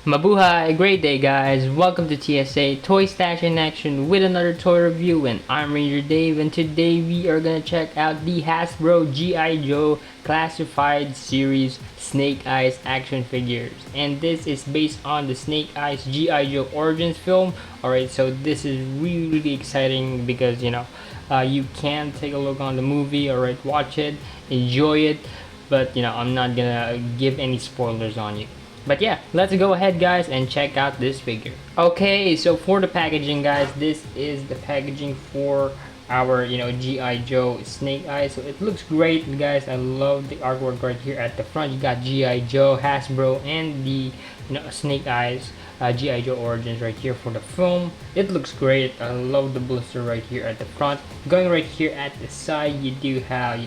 Mabuhay! Great day, guys! Welcome to TSA Toy Stash in Action with another toy review, and I'm Ranger Dave, and today we are gonna check out the Hasbro G.I. Joe Classified Series Snake Eyes action figures, and this is based on the Snake Eyes G.I. Joe Origins film. Alright, so this is really exciting because you can take a look on the movie. Alright, watch it, enjoy it, but I'm not gonna give any spoilers on you. But yeah, let's go ahead, guys, and check out this figure. Okay, so for the packaging, guys, this is the packaging for our G.I. Joe Snake Eyes. So it looks great, guys. I love the artwork right here at the front. You got G.I. Joe, Hasbro, and the Snake Eyes G.I. Joe Origins right here for the film. It looks great. I love the blister right here at the front. Going right here at the side, you do have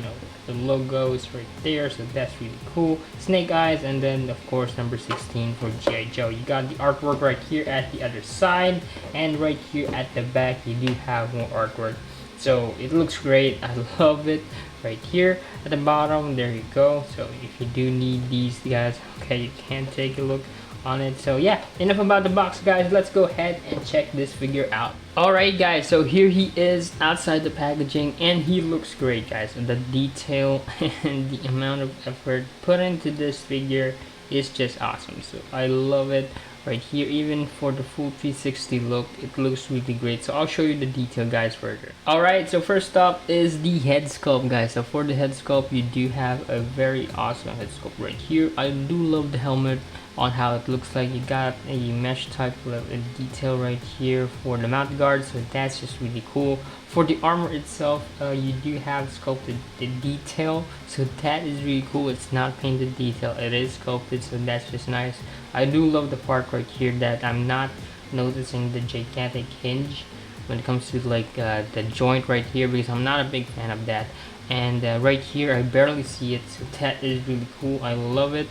the logos right there, so that's really cool. Snake Eyes, and then of course number 16 for G.I. Joe. You got the artwork right here at the other side, and right here at the back you do have more artwork. So it looks great. I love it. Right here at the bottom, there you go. So if you do need these, guys, okay, you can take a look on it. So yeah, enough about the box, guys. Let's go ahead and check this figure out. Alright, guys, so here he is outside the packaging, and he looks great, guys. The detail and the amount of effort put into this figure is just awesome. So I love it right here. Even for the full 360 look, it looks really great. So I'll show you the detail, guys, further. Alright, so first up is the head sculpt, guys. So for the head sculpt, you do have a very awesome head sculpt right here. I do love the helmet on how it looks like. You got a mesh type of detail right here for the mouth guard, so that's just really cool. For the armor itself, you do have sculpted the detail, so that is really cool. It's not painted detail, it is sculpted, so that's just nice. I do love the part right here that I'm not noticing the gigantic hinge when it comes to the joint right here, because I'm not a big fan of that. And right here I barely see it, so that is really cool. I love it.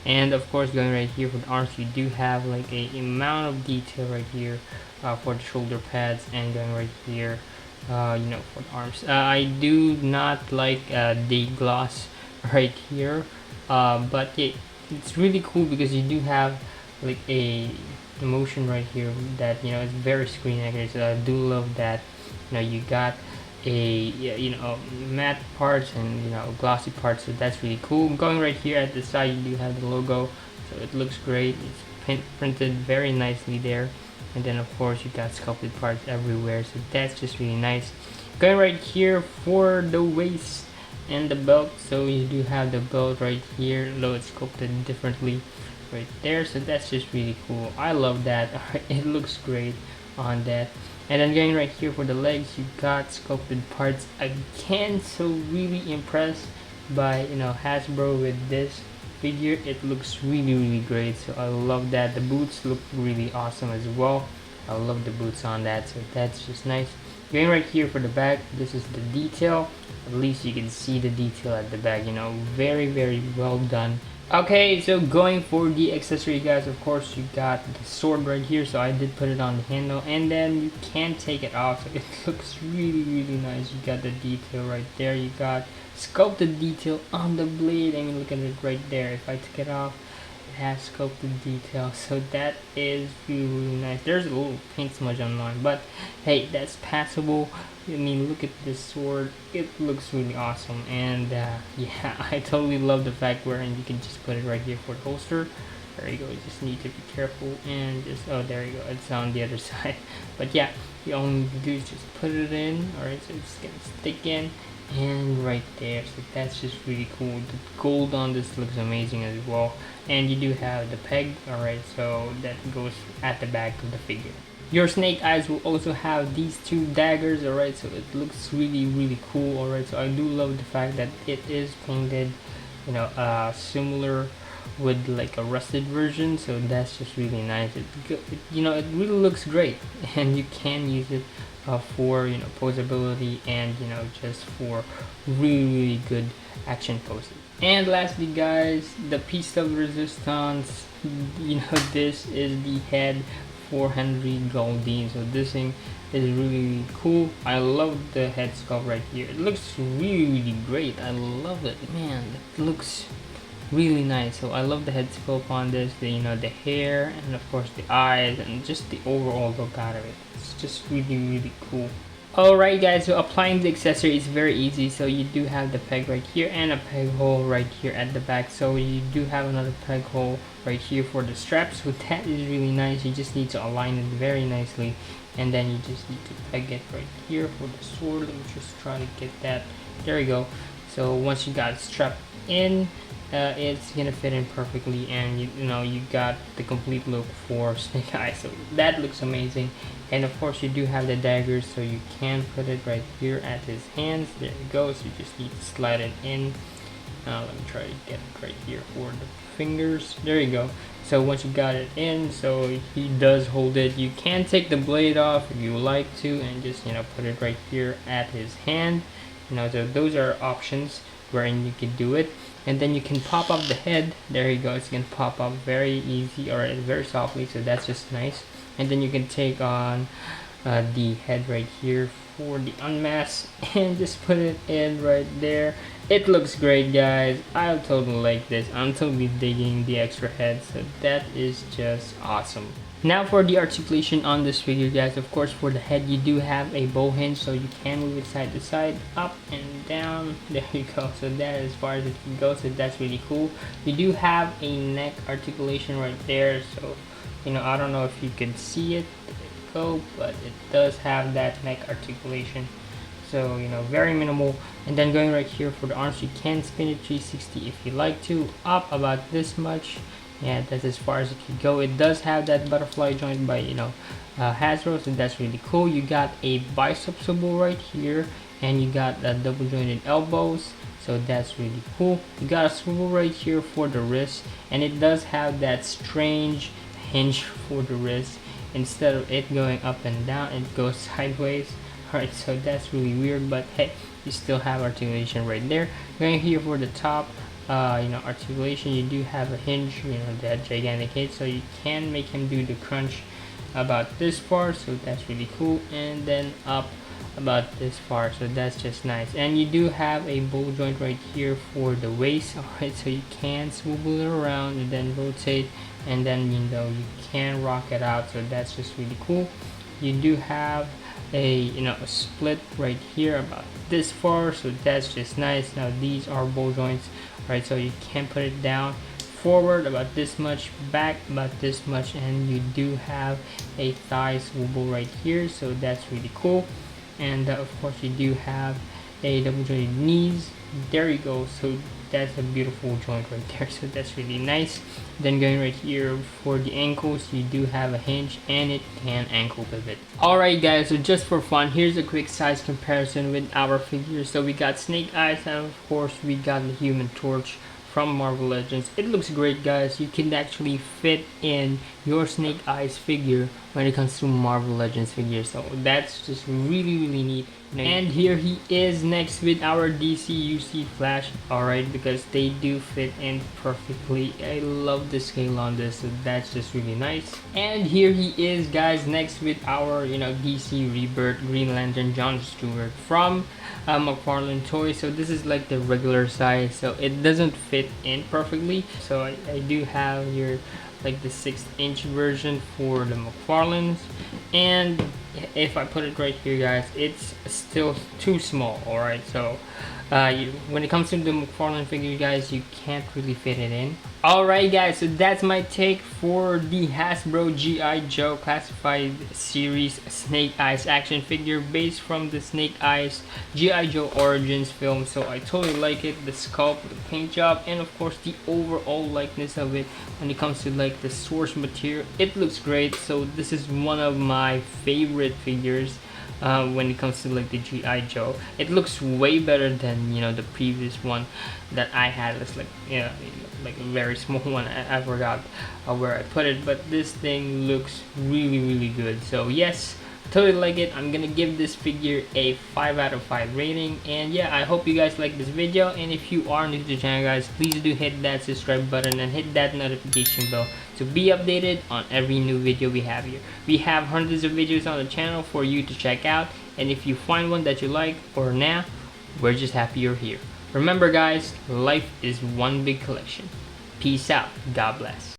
And of course, going right here for the arms, you do have like a amount of detail right here for the shoulder pads, and going right here for the arms. I do not like the gloss right here, but yeah, it's really cool because you do have like a motion right here that it's very screen accurate. So I do love that. You got a matte parts and glossy parts, so that's really cool. Going right here at the side, you do have the logo, so it looks great. It's printed very nicely there, and then of course you got sculpted parts everywhere, so that's just really nice. Going right here for the waist and the belt, so you do have the belt right here, though it's sculpted differently right there, so that's just really cool. I love that. It looks great on that. And then going right here for the legs, you got sculpted parts again. So really impressed by Hasbro with this figure. It looks really great, so I love that. The boots look really awesome as well. I love the boots on that, so that's just nice. Going right here for the back, this is the detail. At least you can see the detail at the back, very well done. Okay, so going for the accessory, guys, of course you got the sword right here, so I did put it on the handle, and then you can take it off, so it looks really nice. You got the detail right there, you got sculpted detail on the blade. I mean, look at it right there. If I took it off, it has sculpted detail, so that is really nice. There's a little paint smudge on mine, but hey, that's passable. I mean, look at this sword, it looks really awesome. And yeah, I totally love the fact where you can just put it right here for the holster. There you go. You just need to be careful and just, oh, there you go, it's on the other side. But yeah, you only need to do is just put it in. Alright, so it's gonna stick in, and right there, so that's just really cool. The gold on this looks amazing as well, and you do have the peg. Alright, so that goes at the back of the figure. Your Snake Eyes will also have these two daggers. Alright, so it looks really cool. Alright, so I do love the fact that it is painted similar with like a rusted version, so that's just really nice. It really looks great, and you can use it for posability, and just for really good action poses. And lastly, guys, the piece of resistance, this is the head for Henry Goldine. So this thing is really cool. I love the head sculpt right here. It looks really great. I love it, man. It looks really nice. So I love the head sculpt on this, the hair, and of course the eyes, and just the overall look out of it. It's just really cool. Alright guys, so applying the accessory is very easy. So you do have the peg right here and a peg hole right here at the back. So you do have another peg hole right here for the straps. So that is really nice. You just need to align it very nicely, and then you just need to peg it right here for the sword. Let me just try to get that. There we go. So once you got it strapped in, it's gonna fit in perfectly, and you got the complete look for Snake Eyes. So that looks amazing. And of course you do have the daggers, so you can put it right here at his hands. There you go. So you just need to slide it in. Let me try to get it right here for the fingers. There you go. So once you got it in, so he does hold it. You can take the blade off if you like to, and just put it right here at his hand. So those are options wherein you can do it. And then you can pop up the head. There you go. It's gonna pop up very easy, or very softly. So that's just nice. And then you can take on the head right here for the unmask, and just put it in right there. It looks great, guys. I totally like this. I'm totally digging the extra head. So that is just awesome. Now for the articulation on this figure, guys. Of course, for the head you do have a bow hinge, so you can move it side to side, up and down. There you go. So that is as far as it can go. So that's really cool. You do have a neck articulation right there. So I don't know if you can see it. There you go. But it does have that neck articulation. So very minimal. And then going right here for the arms, you can spin it 360 if you like to, up about this much. Yeah, that's as far as it can go. It does have that butterfly joint by Hasbro, so that's really cool. You got a bicep swivel right here, and you got double jointed elbows, so that's really cool. You got a swivel right here for the wrist, and it does have that strange hinge for the wrist. Instead of it going up and down, it goes sideways. Alright, so that's really weird, but hey, you still have articulation right there. Going here for the top, articulation, you do have a hinge, that gigantic hit, so you can make him do the crunch about this far, so that's really cool. And then up about this far, so that's just nice. And you do have a ball joint right here for the waist. Alright, so you can swivel it around and then rotate, and then you can rock it out, so that's just really cool. You do have a a split right here about this far, so that's just nice. Now these are ball joints, right? So you can put it down, forward about this much, back about this much, and you do have a thigh swivel right here, so that's really cool. And of course you do have a double jointed knees. There you go. So that's a beautiful joint right there, so that's really nice. Then going right here for the ankles, you do have a hinge, and it can ankle pivot. Alright guys, so just for fun, here's a quick size comparison with our figures. So we got Snake Eyes, and of course we got the Human Torch from Marvel Legends. It looks great, guys. You can actually fit in your Snake Eyes figure when it comes to Marvel Legends figures, so that's just really neat. And here he is next with our DC UC Flash. Alright, because they do fit in perfectly. I love the scale on this, so that's just really nice. And here he is, guys, next with our DC Rebirth Green Lantern John Stewart from McFarlane Toys. So this is like the regular size, so it doesn't fit in perfectly. So I do have here like the 6-inch version for the McFarlanes, and if I put it right here, guys, it's still too small. Alright, so when it comes to the McFarlane figure, guys, you can't really fit it in. Alright guys, so that's my take for the Hasbro G.I. Joe Classified Series Snake Eyes action figure based from the Snake Eyes G.I. Joe Origins film. So I totally like it, the sculpt, the paint job, and of course the overall likeness of it. When it comes to like the source material, it looks great. So this is one of my favorite figures when it comes to like the G.I. Joe. It looks way better than the previous one that I had. It's like like a very small one. I forgot where I put it, but this thing looks really good. So yes, totally like it. I'm gonna give this figure a 5 out of 5 rating. And yeah, I hope you guys like this video, and if you are new to the channel, guys, please do hit that subscribe button and hit that notification bell to be updated on every new video we have here. We have hundreds of videos on the channel for you to check out, and if you find one that you like or nah, we're just happy you're here. Remember guys, life is one big collection. Peace out. God bless.